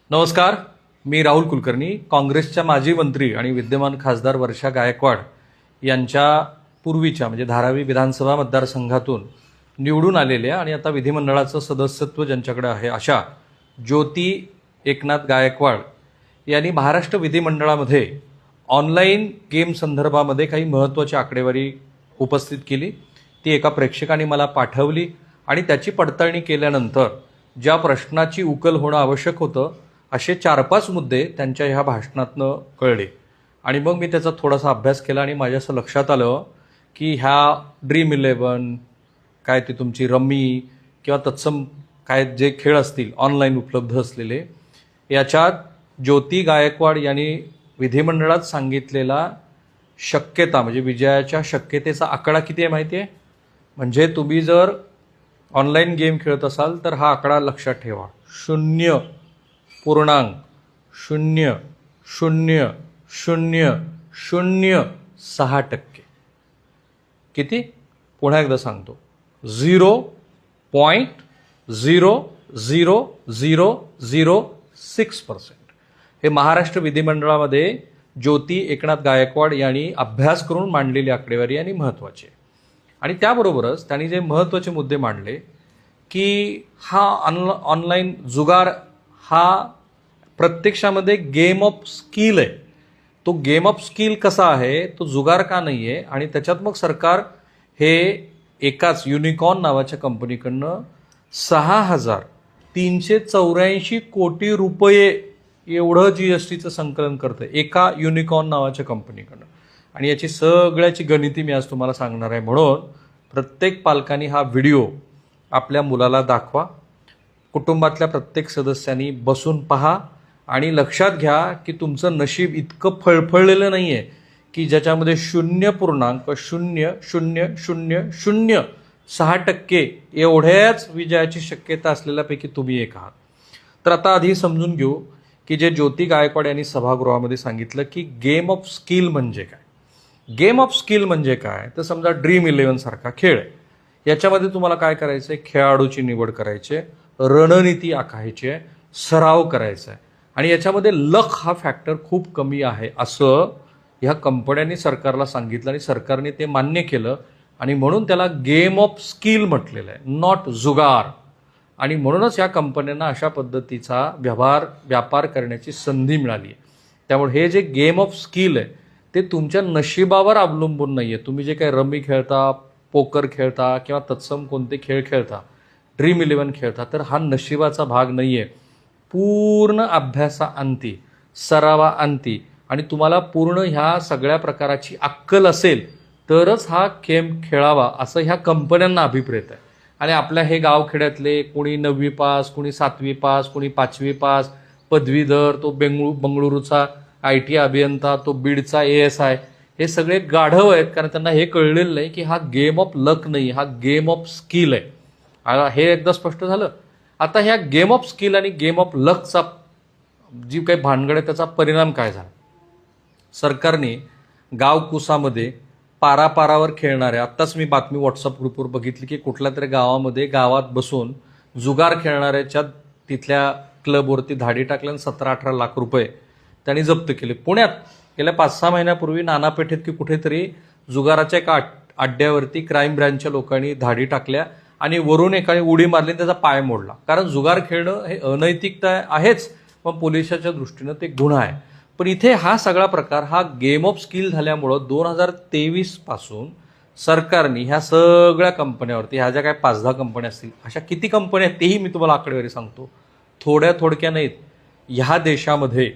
नमस्कार, मी राहुल कुलकर्णी. काँग्रेसच्या माजी मंत्री आणि विद्यमान खासदार वर्षा गायकवाड यांच्या पूर्वीच्या म्हणजे धारावी विधानसभा मतदारसंघातून निवडून आलेल्या आणि आता विधिमंडळाचं सदस्यत्व ज्यांच्याकडे आहे अशा ज्योती एकनाथ गायकवाड यांनी महाराष्ट्र विधिमंडळामध्ये ऑनलाईन गेम संदर्भामध्ये काही महत्त्वाची आकडेवारी उपस्थित केली. ती एका प्रेक्षकाने मला पाठवली आणि त्याची पडताळणी केल्यानंतर ज्या प्रश्नाची उकल होणं आवश्यक होतं असे 4-5 मुद्दे त्यांच्या ह्या भाषणातनं कळले. आणि मग मी त्याचा थोडासा अभ्यास केला आणि माझ्या असं लक्षात आलं की ह्या ड्रीम11 काय ती तुमची रम्मी किंवा तत्सम काय जे खेळ असतील ऑनलाईन उपलब्ध असलेले, याच्यात ज्योती गायकवाड यांनी विधिमंडळात सांगितलेला शक्यता म्हणजे विजयाच्या शक्यतेचा आकडा किती आहे माहिती आहे? म्हणजे तुम्ही जर ऑनलाईन गेम खेळत असाल तर हा आकडा लक्षात ठेवा, 0.000006%. किती? पुन्हा एकदा सांगतो, 0.000006%. हे महाराष्ट्र विधिमंडळामध्ये ज्योती एकनाथ गायकवाड यांनी अभ्यास करून मांडलेली आकडेवारी आणि महत्त्वाची. आणि त्याबरोबरच त्यांनी जे महत्त्वाचे मुद्दे मांडले की हा ऑनलाईन जुगार हा प्रत्यक्षामध्ये गेम ऑफ स्किल आहे. तो गेम ऑफ स्किल कसा आहे, तो जुगार का नाही आहे, आणि त्याच्यात मग सरकार हे एकाच युनिकॉर्न नावाच्या कंपनीकडनं 6,384 कोटी रुपये एवढं GSTचं संकलन करतं एका युनिकॉर्न नावाच्या कंपनीकडनं. आणि याची सगळ्याची गणिती मी आज तुम्हाला सांगणार आहे. म्हणून प्रत्येक पालकांनी हा व्हिडिओ आपल्या मुलाला दाखवा, कुटुंबातल्या प्रत्येक सदस्यांनी बसून पहा आणि लक्षात घ्या की तुमचं नशीब इतकं फळफळलेलं नाही आहे की ज्याच्यामध्ये 0.000006% एवढ्याच विजयाची शक्यता असलेल्यापैकी तुम्ही एक आहात. तर आता आधी समजून घेऊ की जे ज्योती गायकवाड यांनी सभागृहामध्ये सांगितलं की गेम ऑफ स्किल म्हणजे काय. गेम ऑफ स्किल म्हणजे काय, तर समजा ड्रीम11 सारखा खेळ आहे. याच्यामध्ये तुम्हाला काय करायचं आहे, खेळाडूची निवड करायची आहे, रणनीती आखायची आहे, सराव करायचा आहे. आणि याच्यामध्ये लक हा फॅक्टर खूप कमी आहे असं ह्या कंपन्यांनी सरकारला सांगितलं आणि सरकारने ते मान्य केलं. आणि म्हणून त्याला गेम ऑफ स्किल म्हटलेलं आहे, नॉट जुगार. आणि म्हणूनच या कंपन्यांना अशा पद्धतीचा व्यापार करण्याची संधी मिळाली आहे. त्यामुळे हे जे गेम ऑफ स्किल आहे ते तुमच्या नशिबावर अवलंबून नाही आहे. तुम्ही जे काही रमी खेळता, पोकर खेळता किंवा तत्सम कोणते खेळ खेळता, ड्रीम11 खेळता, तर हा नशिबाचा भाग नाही आहे. पूर्ण अभ्यासाअंती, सरावाअंती आणि तुम्हाला पूर्ण ह्या सगळ्या प्रकाराची अक्कल असेल तरच हा गेम खेळावा असं ह्या कंपन्यांना अभिप्रेत आहे. आणि आपल्या हे गावखेड्यातले कोणी 9वी पास, कोणी 7वी पास, कोणी 5वी पास, पदवीधर, तो बंगळुरूचा IT अभियंता, तो बीडचा ASI, हे सगळे गाढव आहेत. कारण त्यांना हे कळलेलं नाही की हा गेम ऑफ लक नाही, हा गेम ऑफ स्किल आहे. हे एकदा स्पष्ट झालं. आता ह्या गेम ऑफ स्किल आणि गेम ऑफ लकचा जी काही भानगड आहे त्याचा परिणाम काय झाला. सरकारने गावकुसामध्ये पारापारावर खेळणाऱ्या, आत्ताच मी बातमी व्हॉट्सअप ग्रुपवर बघितली की कुठल्या तरी गावात बसून जुगार खेळणाऱ्याच्या तिथल्या क्लबवरती धाडी टाकल्यानं 17-18 लाख रुपये त्यांनी जप्त केले. पुण्यात गेल्या 5-6 महिन्यापूर्वी नानापेठेत की कुठेतरी जुगाराच्या एका अड्ड्यावरती क्राईम ब्रँचच्या लोकांनी धाडी टाकल्या आणि वरून एकाने उडी मारली आणि त्याचा पाय मोडला. कारण जुगार खेळणं हे अनैतिकता आहेच, पण पोलिसाच्या दृष्टीनं ते गुन्हा आहे. पण इथे हा सगळा प्रकार हा गेम ऑफ स्किल झाल्यामुळं 2023 पासून सरकारने ह्या सगळ्या कंपन्यावरती, ह्या ज्या काय 5-10 कंपन्या असतील, अशा किती कंपन्या आहेत तेही मी तुम्हाला आकडेवारी सांगतो, थोड्या नाहीत. ह्या देशामध्ये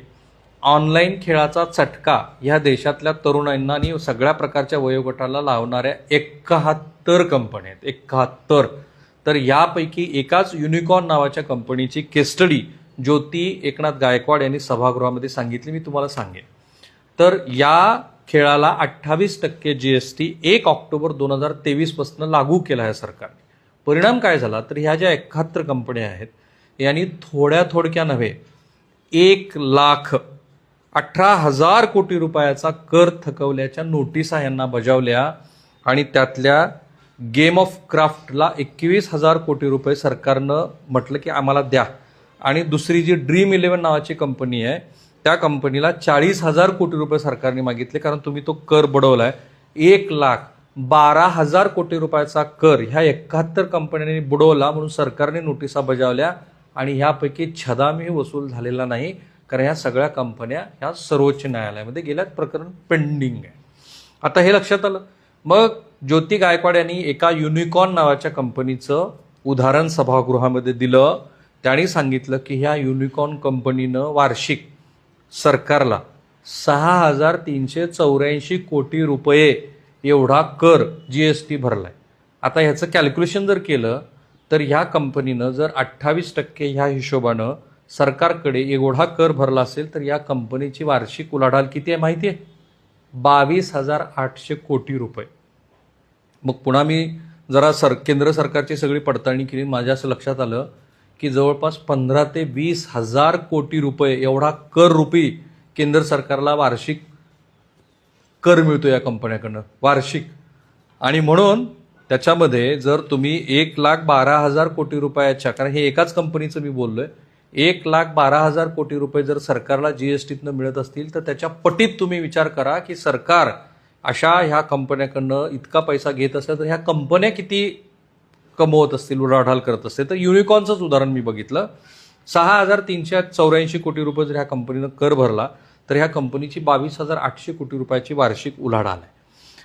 ऑनलाईन खेळाचा चटका ह्या देशातल्या तरुणांना आणि सगळ्या प्रकारच्या वयोगटाला लावणाऱ्या 71 कंपन्या आहेत, 71. तर यापैकी एकाच युनिकॉर्न नावाच्या कंपनीची केस स्टडी ज्योती एकनाथ गायकवाड यांनी सभागृहामध्ये सांगितली, मी तुम्हाला सांगेन. तर या खेळाला 28% GST 1 ऑक्टोबर 2023 पासून लागू केला आहे सरकारने. परिणाम काय झाला, तर ह्या ज्या 71 कंपन्या आहेत यांनी थोड्या नव्हे 1,18,000 कोटी रुपयाचा कर थकवल्याच्या नोटिसा यांना बजावल्या. आणि त्यातल्या गेम ऑफ क्राफ्टला 21,000 कोटी रुपये सरकारनं म्हटलं की आम्हाला द्या. आणि दुसरी जी Dream11 नावाची कंपनी आहे त्या कंपनीला 40,000 कोटी रुपये सरकारने मागितले, कारण तुम्ही तो कर बुडवलाय. 1,12,000 कोटी रुपयाचा कर ह्या 71 कंपन्यांनी बुडवला, म्हणून सरकारने नोटिसा बजावल्या आणि ह्यापैकी छदामही वसूल झालेला नाही, कारण ह्या सगळ्या कंपन्या ह्या सर्वोच्च न्यायालयामध्ये गेल्यात, प्रकरण पेंडिंग आहे. आता हे लक्षात आलं. मग ज्योती गायकवाड यांनी एका युनिकॉर्न नावाच्या कंपनीचं उदाहरण सभागृहामध्ये दिलं. त्यांनी सांगितलं की ह्या युनिकॉर्न कंपनीनं वार्षिक सरकारला 6,384 कोटी रुपये एवढा कर GST भरलाय. आता ह्याचं कॅल्क्युलेशन जर केलं तर ह्या कंपनीनं जर 28% ह्या हिशोबानं सरकारकडे एवढा कर भरला असेल तर या कंपनीची वार्षिक उलाढाल किती आहे माहिती आहे? 22,800 कोटी रुपये. मग पुन्हा मी जरा केंद्र सरकारची सगळी पडताळणी केली. माझ्या असं लक्षात आलं की जवळपास 15,000 ते 20,000 कोटी रुपये एवढा कर रुपी केंद्र सरकारला वार्षिक कर मिळतो या कंपन्याकडनं वार्षिक. आणि म्हणून त्याच्यामध्ये जर तुम्ही 1,12,000 कोटी रुपयाच्या, कारण हे एकाच कंपनीचं मी बोललोय, 1,12,000 कोटी रुपये जर सरकारला GSTतनं मिळत असतील तर त्याच्या पटीत तुम्ही विचार करा की सरकार अशा ह्या कंपन्याकडनं इतका पैसा घेत असेल तर ह्या कंपन्या किती कमवत असतील, उलाढाल करत असतील. तर युनिकॉर्नचंच उदाहरण मी बघितलं. 6,384 कोटी रुपये जर ह्या कंपनीनं कर भरला तर ह्या कंपनीची 22,800 कोटी रुपयाची वार्षिक उलाढाल आहे.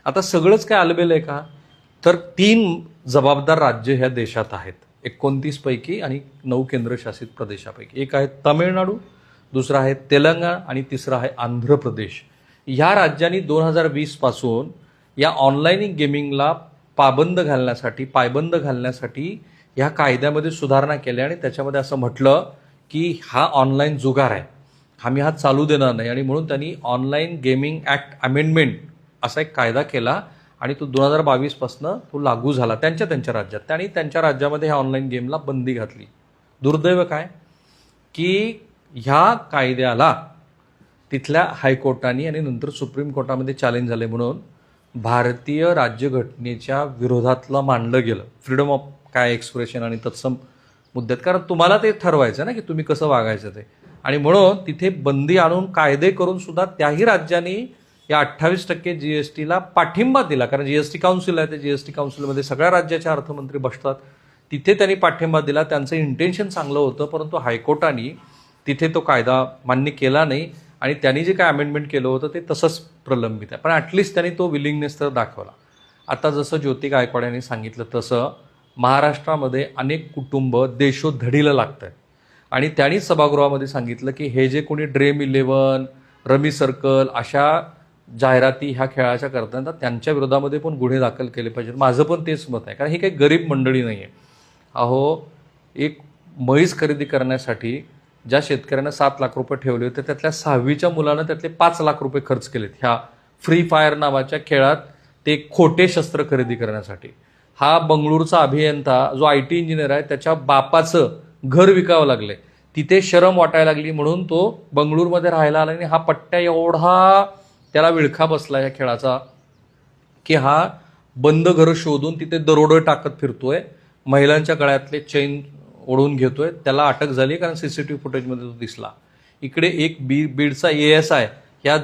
आता सगळंच काय आलबेल आहे का? तर 3 जबाबदार राज्य ह्या देशात आहेत 29 पैकी आणि 9 केंद्रशासित प्रदेशापैकी. एक आहे तामिळनाडू, दुसरा आहे तेलंगणा आणि तिसरा आहे आंध्र प्रदेश. ह्या राज्यांनी 2020 पासून या ऑनलाईन गेमिंगला पायबंद घालण्यासाठी ह्या कायद्यामध्ये सुधारणा केल्या आणि त्याच्यामध्ये असं म्हटलं की हा ऑनलाईन जुगार आहे, आम्ही हा चालू देणार नाही. आणि म्हणून त्यांनी ऑनलाईन गेमिंग ॲक्ट अमेंडमेंट असा एक कायदा केला आणि तो 2022 पासून तो लागू झाला त्यांच्या राज्यात. त्यांनी त्यांच्या राज्यामध्ये ह्या ऑनलाईन गेमला बंदी घातली. दुर्दैव काय की ह्या कायद्याला तिथल्या हायकोर्टाने आणि नंतर सुप्रीम कोर्टामध्ये चॅलेंज झाले, म्हणून भारतीय राज्यघटनेच्या विरोधातलं मानलं गेलं फ्रीडम ऑफ काय एक्सप्रेशन आणि तत्सम मुद्द्यात, कारण तुम्हाला ते ठरवायचं ना की तुम्ही कसं वागायचं ते. आणि म्हणून तिथे बंदी आणून कायदे करून सुद्धा त्याही राज्यांनी या 28% GSTला पाठिंबा दिला, कारण GST काउन्सिल आहे, ते GST काउन्सिलमध्ये सगळ्या राज्याचे अर्थमंत्री बसतात, तिथे त्यांनी पाठिंबा दिला. त्यांचं इंटेन्शन चांगलं होतं, परंतु हायकोर्टाने तिथे तो कायदा मान्य केला नाही आणि त्यांनी जे काय अमेंडमेंट केलं होतं ते तसंच प्रलंबित आहे. पण ॲटलिस्ट त्यांनी तो विलिंगनेस तर दाखवला. आता जसं ज्योती गायकवाड यांनी सांगितलं तसं महाराष्ट्रामध्ये अनेक कुटुंब देशोधडीला लागत आहेत आणि त्यांनी सभागृहामध्ये सांगितलं की हे जे कोणी Dream11, रमी सर्कल अशा जाहिराती ह्या खेळाच्या करतात त्यांच्या विरोधामध्ये पण गुन्हे दाखल केले पाहिजेत. माझं पण तेच मत आहे, कारण ही काही गरीब मंडळी नाही आहे. अहो, एक म्हैस खरेदी करण्यासाठी ज्या शेतकऱ्यांना 7 लाख रुपये ठेवले होते त्यातल्या 6वीच्या मुलानं त्यातले 5 लाख रुपये खर्च केलेत ह्या फ्री फायर नावाच्या खेळात, ते खोटे शस्त्र खरेदी करण्यासाठी. हा बंगळूरचा अभियंता जो IT इंजिनियर आहे त्याच्या बापाचं घर विकावं लागले, तिथे शरम वाटायला लागली म्हणून तो बंगळूरमध्ये राहायला आला आणि हा पट्ट्या एवढा त्याला विळखा बसला या खेळाचा की हा बंद घरं शोधून तिथे दरोडे टाकत फिरतोय, महिलांच्या गळ्यातले चैन ओढून घेतोय. त्याला अटक झाली कारण CCTV फुटेजमध्ये तो दिसला. इकडे एक बीडचा ASI ह्या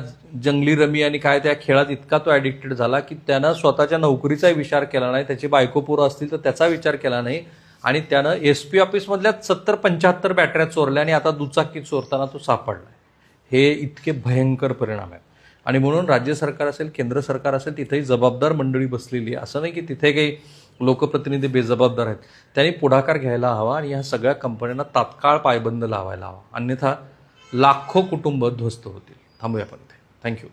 जंगली रमी आणि काय त्या खेळात इतका तो ॲडिक्टेड झाला की त्यानं स्वतःच्या नोकरीचाही विचार केला नाही, त्याची बायको पोरं असतील तर त्याचा विचार केला नाही आणि त्यानं SP ऑफिसमधल्या 70-75 बॅटऱ्या चोरल्या आणि आता दुचाकी चोरताना तो सापडला. हे इतके भयंकर परिणाम आहेत. आणि म्हणून राज्य सरकार असेल, केंद्र सरकार असेल, तिथेही जबाबदार मंडळी बसलेली आहे. असं नाही की तिथे काही लोकप्रतिनिधी बेजबाबदार आहेत. त्यांनी पुढाकार घ्यायला हवा आणि ह्या सगळ्या कंपन्यांना तात्काळ पायबंद लावायला हवा, अन्यथा लाखो कुटुंब ध्वस्त होतील. थांबूया आपण इथे. थँक्यू.